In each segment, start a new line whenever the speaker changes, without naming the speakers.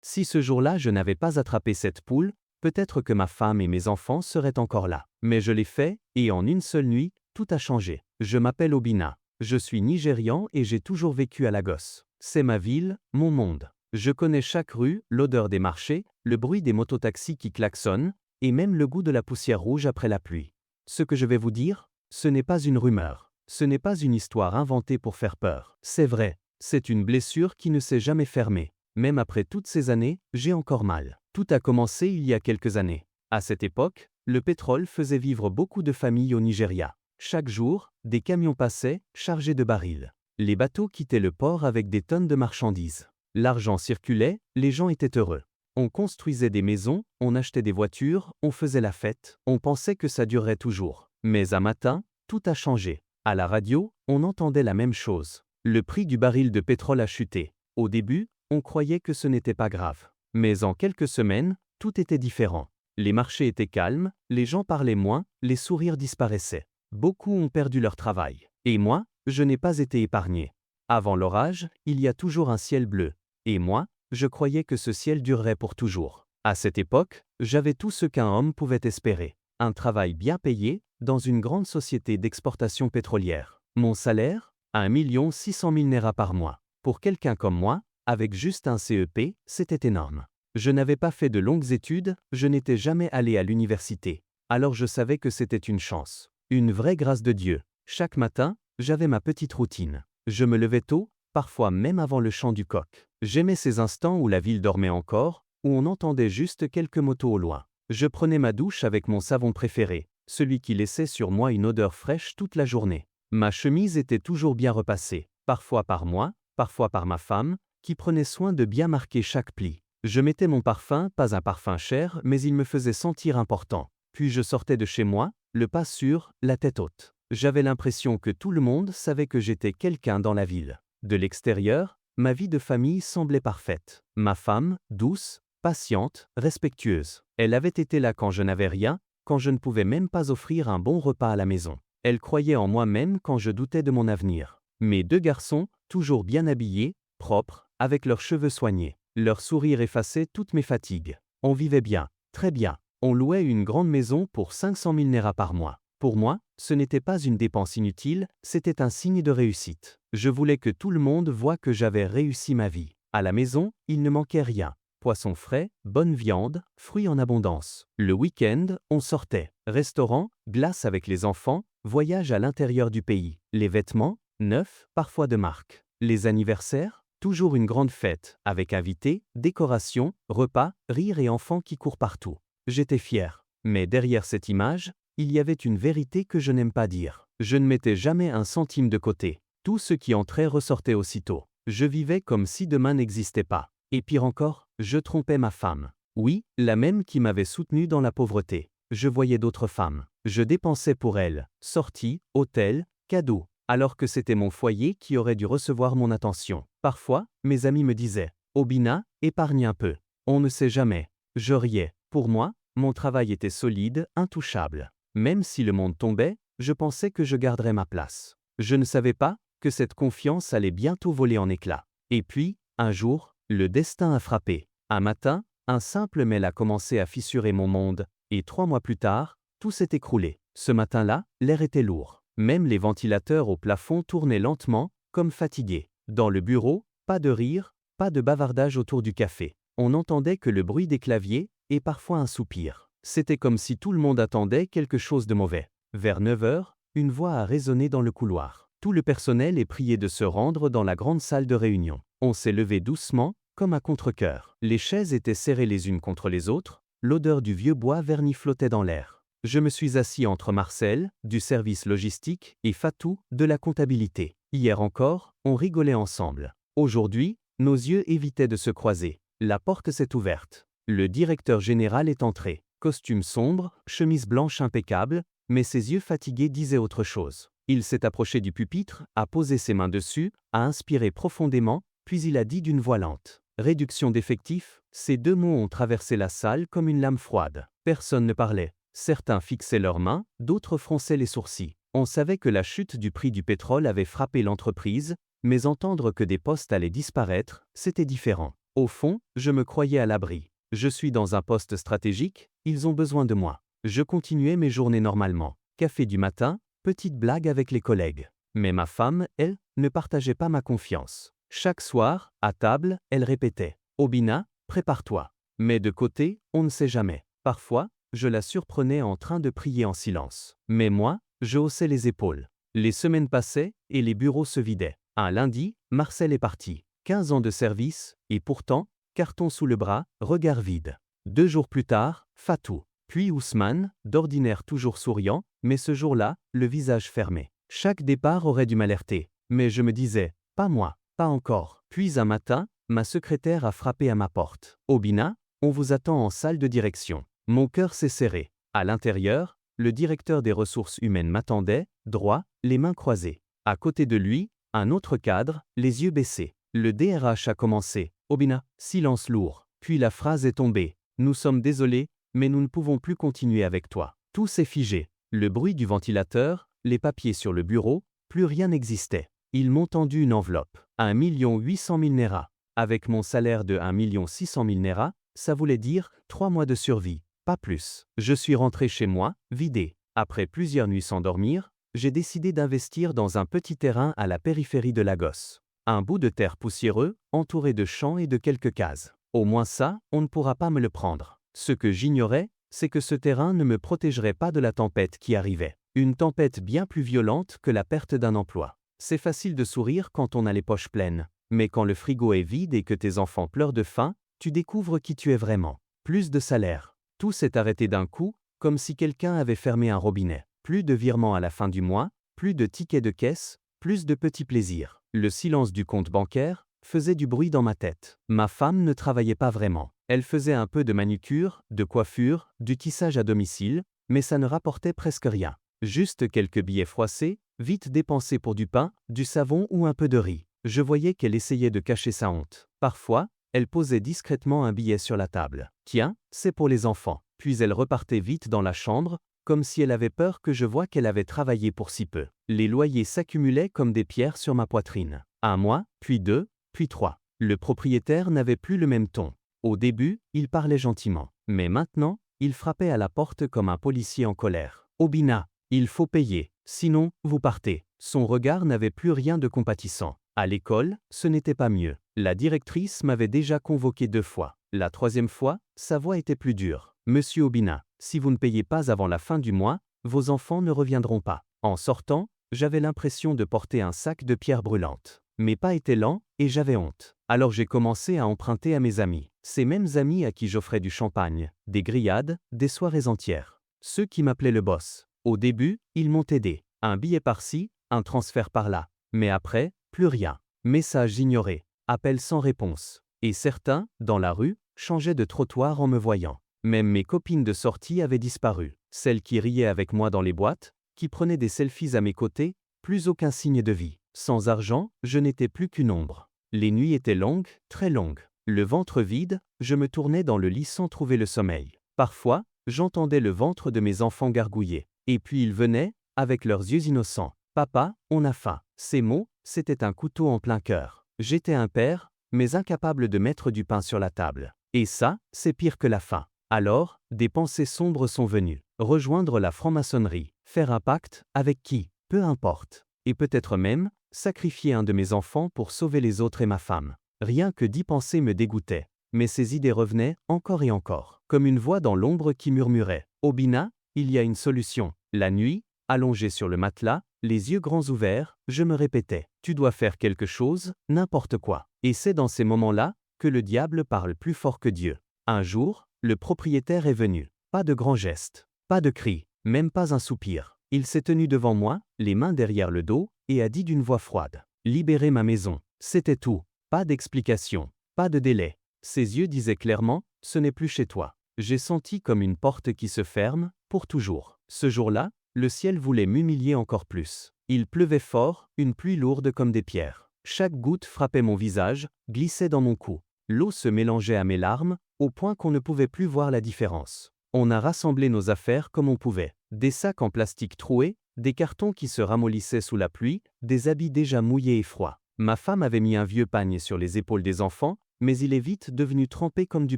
Si ce jour-là je n'avais pas attrapé cette poule, peut-être que ma femme et mes enfants seraient encore là. Mais je l'ai fait, et en une seule nuit, tout a changé. Je m'appelle Obinna. Je suis nigérian et j'ai toujours vécu à Lagos. C'est ma ville, mon monde. Je connais chaque rue, l'odeur des marchés, le bruit des mototaxis qui klaxonnent, et même le goût de la poussière rouge après la pluie. Ce que je vais vous dire, ce n'est pas une rumeur. Ce n'est pas une histoire inventée pour faire peur. C'est vrai, c'est une blessure qui ne s'est jamais fermée. Même après toutes ces années, j'ai encore mal. Tout a commencé il y a quelques années. À cette époque, le pétrole faisait vivre beaucoup de familles au Nigeria. Chaque jour, des camions passaient, chargés de barils. Les bateaux quittaient le port avec des tonnes de marchandises. L'argent circulait, les gens étaient heureux. On construisait des maisons, on achetait des voitures, on faisait la fête, on pensait que ça durerait toujours. Mais un matin, tout a changé. À la radio, on entendait la même chose. Le prix du baril de pétrole a chuté. Au début, on croyait que ce n'était pas grave. Mais en quelques semaines, tout était différent. Les marchés étaient calmes, les gens parlaient moins, les sourires disparaissaient. Beaucoup ont perdu leur travail. Et moi, je n'ai pas été épargné. Avant l'orage, il y a toujours un ciel bleu. Et moi, je croyais que ce ciel durerait pour toujours. À cette époque, j'avais tout ce qu'un homme pouvait espérer. Un travail bien payé, dans une grande société d'exportation pétrolière. Mon salaire, 1 600 000 naira par mois. Pour quelqu'un comme moi, avec juste un CEP, c'était énorme. Je n'avais pas fait de longues études, je n'étais jamais allé à l'université. Alors je savais que c'était une chance. Une vraie grâce de Dieu. Chaque matin, j'avais ma petite routine. Je me levais tôt, parfois même avant le chant du coq. J'aimais ces instants où la ville dormait encore, où on entendait juste quelques motos au loin. Je prenais ma douche avec mon savon préféré, celui qui laissait sur moi une odeur fraîche toute la journée. Ma chemise était toujours bien repassée, parfois par moi, parfois par ma femme, qui prenait soin de bien marquer chaque pli. Je mettais mon parfum, pas un parfum cher, mais il me faisait sentir important. Puis je sortais de chez moi, le pas sûr, la tête haute. J'avais l'impression que tout le monde savait que j'étais quelqu'un dans la ville. De l'extérieur, ma vie de famille semblait parfaite. Ma femme, douce, patiente, respectueuse. Elle avait été là quand je n'avais rien, quand je ne pouvais même pas offrir un bon repas à la maison. Elle croyait en moi même quand je doutais de mon avenir. Mes 2 garçons, toujours bien habillés, propres, avec leurs cheveux soignés. Leur sourire effaçait toutes mes fatigues. On vivait bien, très bien. On louait une grande maison pour 500 000 naira par mois. Pour moi, ce n'était pas une dépense inutile, c'était un signe de réussite. Je voulais que tout le monde voie que j'avais réussi ma vie. À la maison, il ne manquait rien. Poisson frais, bonne viande, fruits en abondance. Le week-end, on sortait. Restaurant, glace avec les enfants, voyage à l'intérieur du pays. Les vêtements, neufs, parfois de marque. Les anniversaires, toujours une grande fête, avec invités, décorations, repas, rires et enfants qui courent partout. J'étais fier. Mais derrière cette image, il y avait une vérité que je n'aime pas dire. Je ne mettais jamais un centime de côté. Tout ce qui entrait ressortait aussitôt. Je vivais comme si demain n'existait pas. Et pire encore, je trompais ma femme. Oui, la même qui m'avait soutenu dans la pauvreté. Je voyais d'autres femmes. Je dépensais pour elles, sorties, hôtels, cadeaux, alors que c'était mon foyer qui aurait dû recevoir mon attention. Parfois, mes amis me disaient « Obinna, épargne un peu. On ne sait jamais. » Je riais. Pour moi, mon travail était solide, intouchable. Même si le monde tombait, je pensais que je garderais ma place. Je ne savais pas que cette confiance allait bientôt voler en éclats. Et puis, un jour, le destin a frappé. Un matin, un simple mail a commencé à fissurer mon monde, et 3 mois plus tard, tout s'est écroulé. Ce matin-là, l'air était lourd. Même les ventilateurs au plafond tournaient lentement, comme fatigués. Dans le bureau, pas de rire, pas de bavardage autour du café. On n'entendait que le bruit des claviers, et parfois un soupir. C'était comme si tout le monde attendait quelque chose de mauvais. Vers 9 heures, une voix a résonné dans le couloir. Tout le personnel est prié de se rendre dans la grande salle de réunion. On s'est levé doucement, comme à contre-cœur. Les chaises étaient serrées les unes contre les autres, l'odeur du vieux bois verni flottait dans l'air. Je me suis assis entre Marcel, du service logistique, et Fatou, de la comptabilité. Hier encore, on rigolait ensemble. Aujourd'hui, nos yeux évitaient de se croiser. La porte s'est ouverte. Le directeur général est entré. Costume sombre, chemise blanche impeccable, mais ses yeux fatigués disaient autre chose. Il s'est approché du pupitre, a posé ses mains dessus, a inspiré profondément, puis il a dit d'une voix lente. Réduction d'effectifs, ces 2 mots ont traversé la salle comme une lame froide. Personne ne parlait. Certains fixaient leurs mains, d'autres fronçaient les sourcils. On savait que la chute du prix du pétrole avait frappé l'entreprise, mais entendre que des postes allaient disparaître, c'était différent. Au fond, je me croyais à l'abri. Je suis dans un poste stratégique, ils ont besoin de moi. Je continuais mes journées normalement. Café du matin, petite blague avec les collègues. Mais ma femme, elle, ne partageait pas ma confiance. Chaque soir, à table, elle répétait « Obina, prépare-toi ». Mais de côté, on ne sait jamais. Parfois, je la surprenais en train de prier en silence. Mais moi, je haussais les épaules. Les semaines passaient et les bureaux se vidaient. Un lundi, Marcel est parti. 15 ans de service, et pourtant, carton sous le bras, regard vide. 2 jours plus tard, Fatou. Puis Ousmane, d'ordinaire toujours souriant, mais ce jour-là, le visage fermé. Chaque départ aurait dû m'alerter. Mais je me disais, pas moi, pas encore. Puis un matin, ma secrétaire a frappé à ma porte. Obina, on vous attend en salle de direction. Mon cœur s'est serré. À l'intérieur, le directeur des ressources humaines m'attendait, droit, les mains croisées. À côté de lui, un autre cadre, les yeux baissés. Le DRH a commencé. Obina, silence lourd. Puis la phrase est tombée. Nous sommes désolés, mais nous ne pouvons plus continuer avec toi. Tout s'est figé. Le bruit du ventilateur, les papiers sur le bureau, plus rien n'existait. Ils m'ont tendu une enveloppe. 1 800 000 Naira. Avec mon salaire de 1 600 000 Naira, ça voulait dire 3 mois de survie, pas plus. Je suis rentré chez moi, vidé. Après plusieurs nuits sans dormir, j'ai décidé d'investir dans un petit terrain à la périphérie de Lagos. Un bout de terre poussiéreux, entouré de champs et de quelques cases. Au moins ça, on ne pourra pas me le prendre. Ce que j'ignorais, c'est que ce terrain ne me protégerait pas de la tempête qui arrivait. Une tempête bien plus violente que la perte d'un emploi. C'est facile de sourire quand on a les poches pleines. Mais quand le frigo est vide et que tes enfants pleurent de faim, tu découvres qui tu es vraiment. Plus de salaire. Tout s'est arrêté d'un coup, comme si quelqu'un avait fermé un robinet. Plus de virements à la fin du mois, plus de tickets de caisse, plus de petits plaisirs. Le silence du compte bancaire faisait du bruit dans ma tête. Ma femme ne travaillait pas vraiment. Elle faisait un peu de manucure, de coiffure, du tissage à domicile, mais ça ne rapportait presque rien. Juste quelques billets froissés, vite dépensés pour du pain, du savon ou un peu de riz. Je voyais qu'elle essayait de cacher sa honte. Parfois, elle posait discrètement un billet sur la table. « Tiens, c'est pour les enfants. » Puis elle repartait vite dans la chambre, comme si elle avait peur que je voie qu'elle avait travaillé pour si peu. Les loyers s'accumulaient comme des pierres sur ma poitrine. 1 mois, puis 2, puis 3. Le propriétaire n'avait plus le même ton. Au début, il parlait gentiment. Mais maintenant, il frappait à la porte comme un policier en colère. « Obina, il faut payer, sinon, vous partez. » Son regard n'avait plus rien de compatissant. À l'école, ce n'était pas mieux. La directrice m'avait déjà convoqué 2 fois. La 3e fois, sa voix était plus dure. « Monsieur Obina, si vous ne payez pas avant la fin du mois, vos enfants ne reviendront pas. » En sortant, j'avais l'impression de porter un sac de pierres brûlantes. Mes pas étaient lents et j'avais honte. Alors j'ai commencé à emprunter à mes amis. Ces mêmes amis à qui j'offrais du champagne, des grillades, des soirées entières. Ceux qui m'appelaient le boss. Au début, ils m'ont aidé. Un billet par-ci, un transfert par-là. Mais après, plus rien. Messages ignorés. Appels sans réponse. Et certains, dans la rue, changeaient de trottoir en me voyant. Même mes copines de sortie avaient disparu. Celles qui riaient avec moi dans les boîtes, qui prenaient des selfies à mes côtés, plus aucun signe de vie. Sans argent, je n'étais plus qu'une ombre. Les nuits étaient longues, très longues. Le ventre vide, je me tournais dans le lit sans trouver le sommeil. Parfois, j'entendais le ventre de mes enfants gargouiller. Et puis ils venaient, avec leurs yeux innocents. « Papa, on a faim. » Ces mots, c'était un couteau en plein cœur. J'étais un père, mais incapable de mettre du pain sur la table. Et ça, c'est pire que la faim. Alors, des pensées sombres sont venues. Rejoindre la franc-maçonnerie. Faire un pacte, avec qui? Peu importe. Et peut-être même, sacrifier un de mes enfants pour sauver les autres et ma femme. Rien que d'y penser me dégoûtait. Mais ces idées revenaient, encore et encore. Comme une voix dans l'ombre qui murmurait. « Obina, il y a une solution. » La nuit, allongé sur le matelas, les yeux grands ouverts, je me répétais. Tu dois faire quelque chose, n'importe quoi. Et c'est dans ces moments-là que le diable parle plus fort que Dieu. Un jour, le propriétaire est venu. Pas de grands gestes, pas de cris, même pas un soupir. Il s'est tenu devant moi, les mains derrière le dos, et a dit d'une voix froide. Libérez ma maison. C'était tout. Pas d'explication, pas de délai. Ses yeux disaient clairement, ce n'est plus chez toi. J'ai senti comme une porte qui se ferme, pour toujours. Ce jour-là, le ciel voulait m'humilier encore plus. Il pleuvait fort, une pluie lourde comme des pierres. Chaque goutte frappait mon visage, glissait dans mon cou. L'eau se mélangeait à mes larmes, au point qu'on ne pouvait plus voir la différence. On a rassemblé nos affaires comme on pouvait. Des sacs en plastique troués, des cartons qui se ramollissaient sous la pluie, des habits déjà mouillés et froids. Ma femme avait mis un vieux pagne sur les épaules des enfants, mais il est vite devenu trempé comme du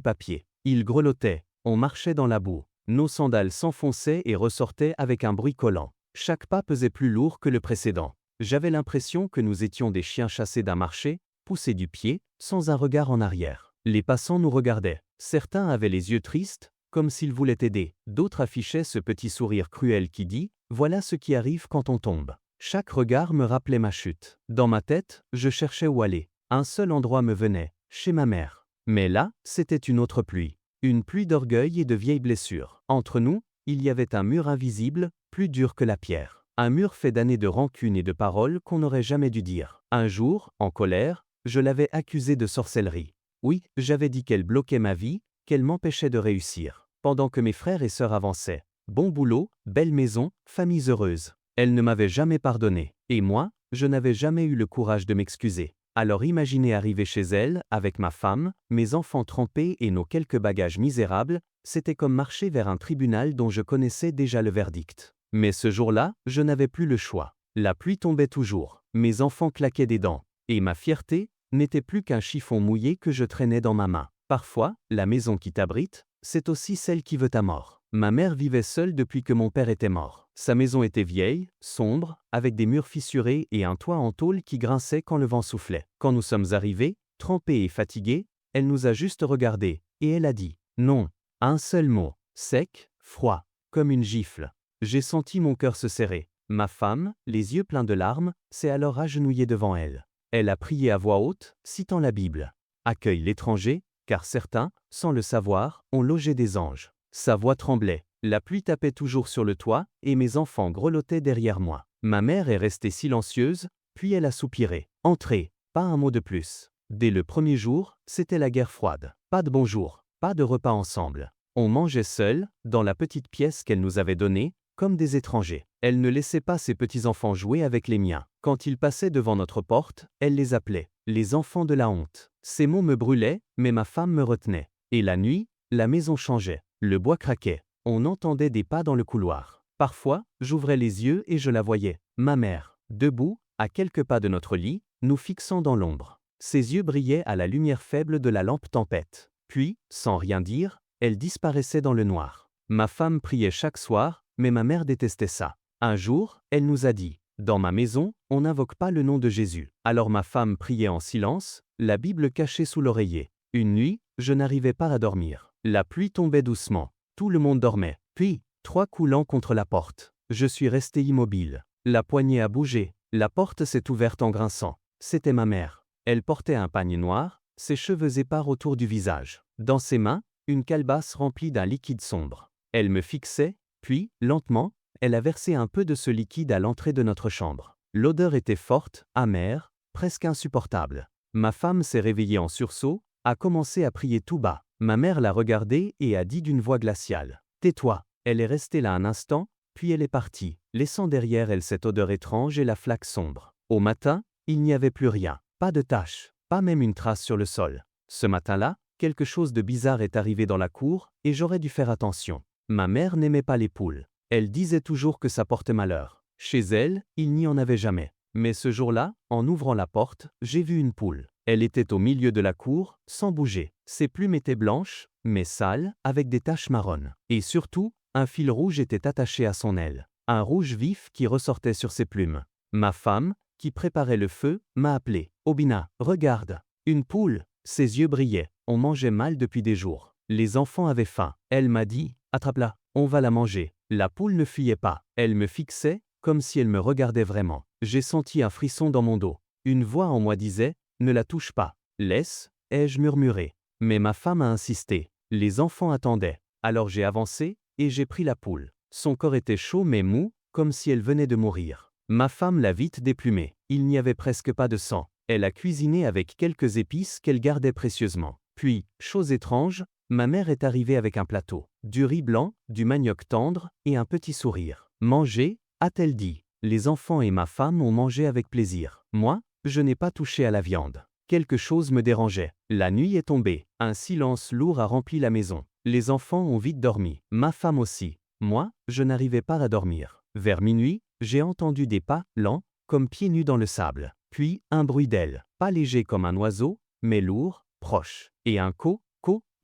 papier. Il grelottait, on marchait dans la boue. Nos sandales s'enfonçaient et ressortaient avec un bruit collant. Chaque pas pesait plus lourd que le précédent. J'avais l'impression que nous étions des chiens chassés d'un marché, poussés du pied, sans un regard en arrière. Les passants nous regardaient. Certains avaient les yeux tristes, comme s'ils voulaient aider. D'autres affichaient ce petit sourire cruel qui dit « Voilà ce qui arrive quand on tombe ». Chaque regard me rappelait ma chute. Dans ma tête, je cherchais où aller. Un seul endroit me venait, chez ma mère. Mais là, c'était une autre pluie. Une pluie d'orgueil et de vieilles blessures. Entre nous, il y avait un mur invisible, plus dur que la pierre. Un mur fait d'années de rancune et de paroles qu'on n'aurait jamais dû dire. Un jour, en colère, je l'avais accusée de sorcellerie. Oui, j'avais dit qu'elle bloquait ma vie, qu'elle m'empêchait de réussir. Pendant que mes frères et sœurs avançaient. Bon boulot, belle maison, famille heureuse. Elle ne m'avait jamais pardonné. Et moi, je n'avais jamais eu le courage de m'excuser. Alors imaginez arriver chez elle, avec ma femme, mes enfants trempés et nos quelques bagages misérables, c'était comme marcher vers un tribunal dont je connaissais déjà le verdict. Mais ce jour-là, je n'avais plus le choix. La pluie tombait toujours, mes enfants claquaient des dents, et ma fierté n'était plus qu'un chiffon mouillé que je traînais dans ma main. Parfois, la maison qui t'abrite, c'est aussi celle qui veut ta mort. Ma mère vivait seule depuis que mon père était mort. Sa maison était vieille, sombre, avec des murs fissurés et un toit en tôle qui grinçait quand le vent soufflait. Quand nous sommes arrivés, trempés et fatigués, elle nous a juste regardés, et elle a dit « Non ». Un seul mot, sec, froid, comme une gifle. J'ai senti mon cœur se serrer. Ma femme, les yeux pleins de larmes, s'est alors agenouillée devant elle. Elle a prié à voix haute, citant la Bible. « Accueille l'étranger, car certains, sans le savoir, ont logé des anges ». Sa voix tremblait, la pluie tapait toujours sur le toit, et mes enfants grelottaient derrière moi. Ma mère est restée silencieuse, puis elle a soupiré. « Entrez », pas un mot de plus. Dès le premier jour, c'était la guerre froide. Pas de bonjour, pas de repas ensemble. On mangeait seuls, dans la petite pièce qu'elle nous avait donnée, comme des étrangers. Elle ne laissait pas ses petits-enfants jouer avec les miens. Quand ils passaient devant notre porte, elle les appelait « les enfants de la honte ». Ces mots me brûlaient, mais ma femme me retenait. Et la nuit, la maison changeait. Le bois craquait. On entendait des pas dans le couloir. Parfois, j'ouvrais les yeux et je la voyais, ma mère, debout, à quelques pas de notre lit, nous fixant dans l'ombre. Ses yeux brillaient à la lumière faible de la lampe tempête. Puis, sans rien dire, elle disparaissait dans le noir. Ma femme priait chaque soir, mais ma mère détestait ça. Un jour, elle nous a dit « Dans ma maison, on n'invoque pas le nom de Jésus ». Alors ma femme priait en silence, la Bible cachée sous l'oreiller. Une nuit, je n'arrivais pas à dormir. La pluie tombait doucement. Tout le monde dormait. Puis, 3 coups lents contre la porte. Je suis resté immobile. La poignée a bougé. La porte s'est ouverte en grinçant. C'était ma mère. Elle portait un pagne noir, ses cheveux épars autour du visage. Dans ses mains, une calebasse remplie d'un liquide sombre. Elle me fixait, puis, lentement, elle a versé un peu de ce liquide à l'entrée de notre chambre. L'odeur était forte, amère, presque insupportable. Ma femme s'est réveillée en sursaut, a commencé à prier tout bas. Ma mère l'a regardée et a dit d'une voix glaciale « Tais-toi ». Elle est restée là un instant, puis elle est partie, laissant derrière elle cette odeur étrange et la flaque sombre. Au matin, il n'y avait plus rien, pas de tache, pas même une trace sur le sol. Ce matin-là, quelque chose de bizarre est arrivé dans la cour, et j'aurais dû faire attention. Ma mère n'aimait pas les poules. Elle disait toujours que ça portait malheur. Chez elle, il n'y en avait jamais. Mais ce jour-là, en ouvrant la porte, j'ai vu une poule. Elle était au milieu de la cour, sans bouger. Ses plumes étaient blanches, mais sales, avec des taches marronnes. Et surtout, un fil rouge était attaché à son aile. Un rouge vif qui ressortait sur ses plumes. Ma femme, qui préparait le feu, m'a appelé. « Obina, regarde !» Une poule. Ses yeux brillaient. On mangeait mal depuis des jours. Les enfants avaient faim. Elle m'a dit « Attrape-la, on va la manger ». La poule ne fuyait pas. Elle me fixait, comme si elle me regardait vraiment. J'ai senti un frisson dans mon dos. Une voix en moi disait « Ne la touche pas. » « Laisse », ai-je murmuré. Mais ma femme a insisté. Les enfants attendaient. Alors j'ai avancé, et j'ai pris la poule. Son corps était chaud mais mou, comme si elle venait de mourir. Ma femme l'a vite déplumée. Il n'y avait presque pas de sang. Elle a cuisiné avec quelques épices qu'elle gardait précieusement. Puis, chose étrange, ma mère est arrivée avec un plateau. Du riz blanc, du manioc tendre, et un petit sourire. « Mangez », a-t-elle dit. Les enfants et ma femme ont mangé avec plaisir. Moi, je n'ai pas touché à la viande. Quelque chose me dérangeait. La nuit est tombée. Un silence lourd a rempli la maison. Les enfants ont vite dormi. Ma femme aussi. Moi, je n'arrivais pas à dormir. Vers minuit, j'ai entendu des pas, lents, comme pieds nus dans le sable. Puis, un bruit d'ailes. Pas léger comme un oiseau, mais lourd, proche. Et un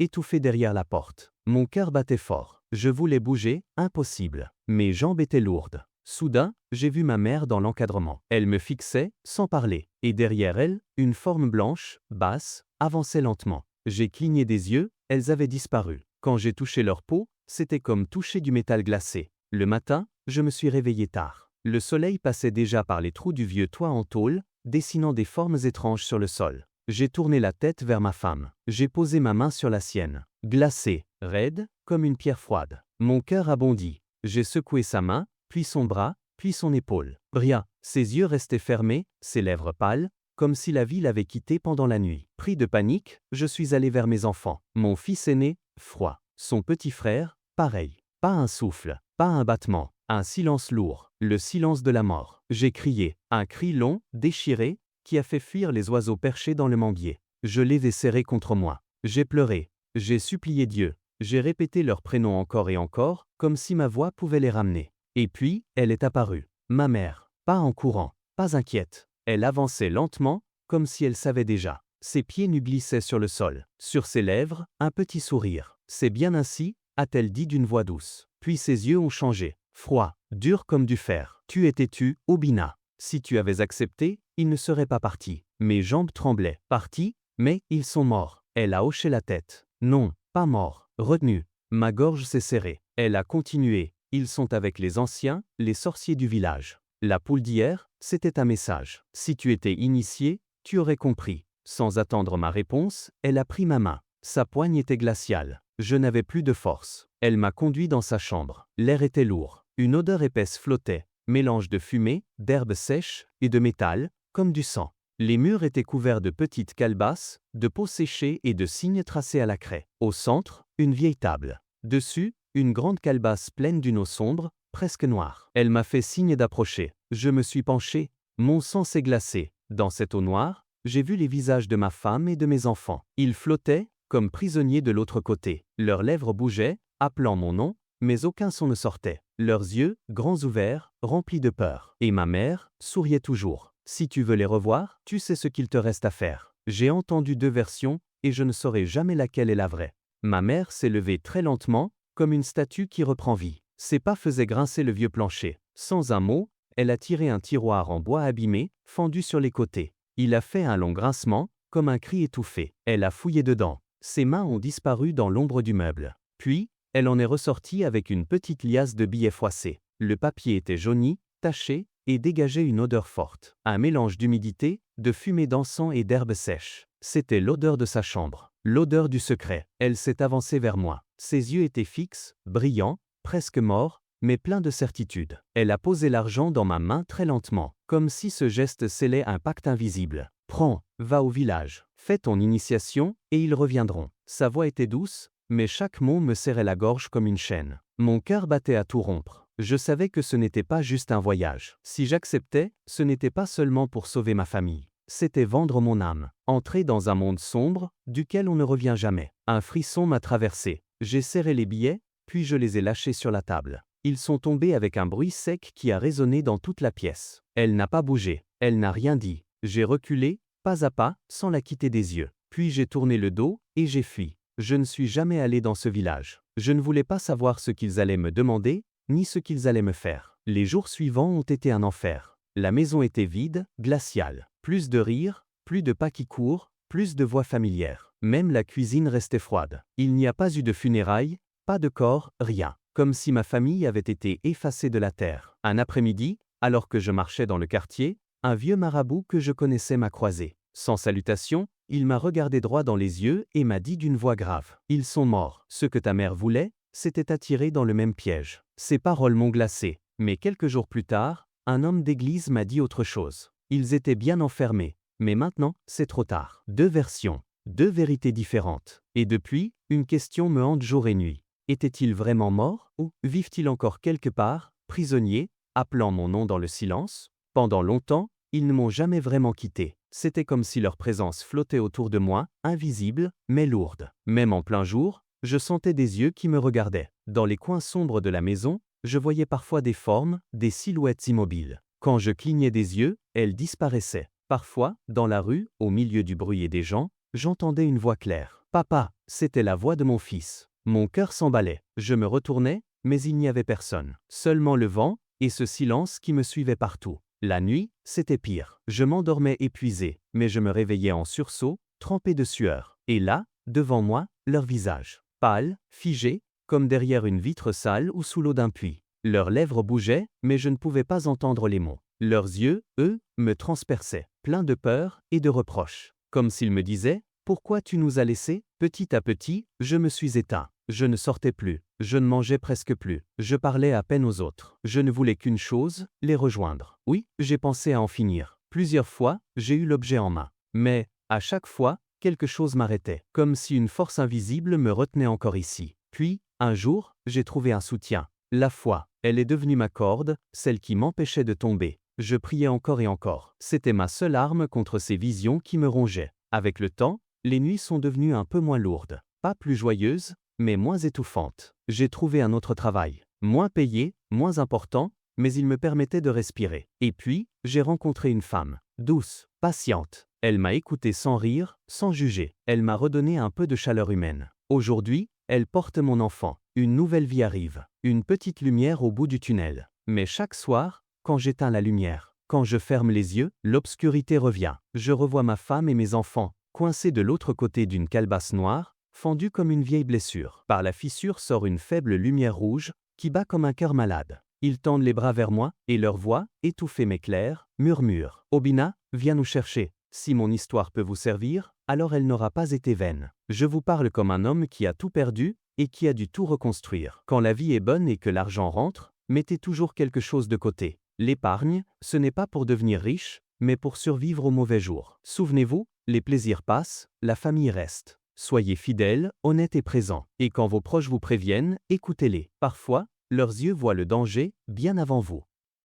étouffé derrière la porte. Mon cœur battait fort. Je voulais bouger, impossible. Mes jambes étaient lourdes. Soudain, j'ai vu ma mère dans l'encadrement. Elle me fixait, sans parler. Et derrière elle, une forme blanche, basse, avançait lentement. J'ai cligné des yeux, elles avaient disparu. Quand j'ai touché leur peau, c'était comme toucher du métal glacé. Le matin, je me suis réveillé tard. Le soleil passait déjà par les trous du vieux toit en tôle, dessinant des formes étranges sur le sol. J'ai tourné la tête vers ma femme. J'ai posé ma main sur la sienne. Glacée, raide, comme une pierre froide. Mon cœur a bondi. J'ai secoué sa main, puis son bras, puis son épaule. Rien. Ses yeux restaient fermés, ses lèvres pâles, comme si la vie l'avait quitté pendant la nuit. Pris de panique, je suis allé vers mes enfants. Mon fils aîné, froid. Son petit frère, pareil. Pas un souffle, pas un battement, un silence lourd, le silence de la mort. J'ai crié, un cri long, déchiré, qui a fait fuir les oiseaux perchés dans le manguier. Je les ai serrés contre moi. J'ai pleuré. J'ai supplié Dieu. J'ai répété leurs prénoms encore et encore, comme si ma voix pouvait les ramener. Et puis, elle est apparue. Ma mère. Pas en courant, pas inquiète. Elle avançait lentement, comme si elle savait déjà. Ses pieds nus glissaient sur le sol. Sur ses lèvres, un petit sourire. C'est bien ainsi, a-t-elle dit d'une voix douce. Puis ses yeux ont changé. Froid, dur comme du fer. Tu étais tu, Obina. Si tu avais accepté, ils ne seraient pas partis. Mes jambes tremblaient. Partis, mais ils sont morts. Elle a hoché la tête. Non, pas morts. Retenus. Ma gorge s'est serrée. Elle a continué. Ils sont avec les anciens, les sorciers du village. La poule d'hier, c'était un message. Si tu étais initié, tu aurais compris. Sans attendre ma réponse, elle a pris ma main. Sa poigne était glaciale. Je n'avais plus de force. Elle m'a conduit dans sa chambre. L'air était lourd. Une odeur épaisse flottait, mélange de fumée, d'herbes sèches et de métal, comme du sang. Les murs étaient couverts de petites calebasses, de peaux séchées et de signes tracés à la craie. Au centre, une vieille table. Dessus, une grande calebasse pleine d'une eau sombre, presque noire. Elle m'a fait signe d'approcher. Je me suis penché. Mon sang s'est glacé. Dans cette eau noire, j'ai vu les visages de ma femme et de mes enfants. Ils flottaient, comme prisonniers de l'autre côté. Leurs lèvres bougeaient, appelant mon nom, mais aucun son ne sortait. Leurs yeux, grands ouverts, remplis de peur. Et ma mère, souriait toujours. Si tu veux les revoir, tu sais ce qu'il te reste à faire. J'ai entendu deux versions, et je ne saurai jamais laquelle est la vraie. Ma mère s'est levée très lentement, comme une statue qui reprend vie. Ses pas faisaient grincer le vieux plancher. Sans un mot, elle a tiré un tiroir en bois abîmé, fendu sur les côtés. Il a fait un long grincement, comme un cri étouffé. Elle a fouillé dedans. Ses mains ont disparu dans l'ombre du meuble. Puis, elle en est ressortie avec une petite liasse de billets froissés. Le papier était jauni, taché, et dégageait une odeur forte. Un mélange d'humidité, de fumée d'encens et d'herbes sèches. C'était l'odeur de sa chambre. L'odeur du secret. Elle s'est avancée vers moi. Ses yeux étaient fixes, brillants, presque morts, mais pleins de certitude. Elle a posé l'argent dans ma main très lentement, comme si ce geste scellait un pacte invisible. Prends, va au village, fais ton initiation, et ils reviendront. Sa voix était douce, mais chaque mot me serrait la gorge comme une chaîne. Mon cœur battait à tout rompre. Je savais que ce n'était pas juste un voyage. Si j'acceptais, ce n'était pas seulement pour sauver ma famille. C'était vendre mon âme, entrer dans un monde sombre, duquel on ne revient jamais. Un frisson m'a traversé. J'ai serré les billets, puis je les ai lâchés sur la table. Ils sont tombés avec un bruit sec qui a résonné dans toute la pièce. Elle n'a pas bougé. Elle n'a rien dit. J'ai reculé, pas à pas, sans la quitter des yeux. Puis j'ai tourné le dos, et j'ai fui. Je ne suis jamais allé dans ce village. Je ne voulais pas savoir ce qu'ils allaient me demander, ni ce qu'ils allaient me faire. Les jours suivants ont été un enfer. La maison était vide, glaciale. Plus de rires, plus de pas qui courent, plus de voix familières. Même la cuisine restait froide. Il n'y a pas eu de funérailles, pas de corps, rien. Comme si ma famille avait été effacée de la terre. Un après-midi, alors que je marchais dans le quartier, un vieux marabout que je connaissais m'a croisé. Sans salutation, il m'a regardé droit dans les yeux et m'a dit d'une voix grave. « Ils sont morts. Ce que ta mère voulait, c'était attirer dans le même piège. » Ces paroles m'ont glacé. Mais quelques jours plus tard, un homme d'église m'a dit autre chose. Ils étaient bien enfermés. Mais maintenant, c'est trop tard. Deux versions. Deux vérités différentes. Et depuis, une question me hante jour et nuit. Étaient-ils vraiment morts, ou vivent-ils encore quelque part, prisonniers, appelant mon nom dans le silence? Pendant longtemps, ils ne m'ont jamais vraiment quitté. C'était comme si leur présence flottait autour de moi, invisible, mais lourde. Même en plein jour, je sentais des yeux qui me regardaient. Dans les coins sombres de la maison, je voyais parfois des formes, des silhouettes immobiles. Quand je clignais des yeux, elles disparaissaient. Parfois, dans la rue, au milieu du bruit et des gens, j'entendais une voix claire. Papa, c'était la voix de mon fils. Mon cœur s'emballait. Je me retournai, mais il n'y avait personne. Seulement le vent, et ce silence qui me suivait partout. La nuit, c'était pire. Je m'endormais épuisé, mais je me réveillais en sursaut, trempé de sueur. Et là, devant moi, leur visage. Pâle, figé, comme derrière une vitre sale ou sous l'eau d'un puits. Leurs lèvres bougeaient, mais je ne pouvais pas entendre les mots. Leurs yeux, eux, me transperçaient, pleins de peur et de reproches. Comme s'ils me disaient « Pourquoi tu nous as laissés ?» Petit à petit, je me suis éteint. Je ne sortais plus, je ne mangeais presque plus, je parlais à peine aux autres. Je ne voulais qu'une chose, les rejoindre. Oui, j'ai pensé à en finir. Plusieurs fois, j'ai eu l'objet en main. Mais, à chaque fois, quelque chose m'arrêtait, comme si une force invisible me retenait encore ici. Puis, un jour, j'ai trouvé un soutien. La foi, elle est devenue ma corde, celle qui m'empêchait de tomber. Je priais encore et encore. C'était ma seule arme contre ces visions qui me rongeaient. Avec le temps, les nuits sont devenues un peu moins lourdes. Pas plus joyeuses, mais moins étouffantes. J'ai trouvé un autre travail. Moins payé, moins important, mais il me permettait de respirer. Et puis, j'ai rencontré une femme. Douce, patiente. Elle m'a écouté sans rire, sans juger. Elle m'a redonné un peu de chaleur humaine. Aujourd'hui, elle porte mon enfant. Une nouvelle vie arrive. Une petite lumière au bout du tunnel. Mais chaque soir, quand j'éteins la lumière, quand je ferme les yeux, l'obscurité revient. Je revois ma femme et mes enfants, coincés de l'autre côté d'une calebasse noire, fendue comme une vieille blessure. Par la fissure sort une faible lumière rouge, qui bat comme un cœur malade. Ils tendent les bras vers moi, et leur voix, étouffée mais claire, murmure. « Obina, viens nous chercher. Si mon histoire peut vous servir, alors elle n'aura pas été vaine. Je vous parle comme un homme qui a tout perdu, et qui a dû tout reconstruire. Quand la vie est bonne et que l'argent rentre, mettez toujours quelque chose de côté. L'épargne, ce n'est pas pour devenir riche, mais pour survivre aux mauvais jours. Souvenez-vous, les plaisirs passent, la famille reste. Soyez fidèles, honnêtes et présents. Et quand vos proches vous préviennent, écoutez-les. Parfois, leurs yeux voient le danger bien avant vous.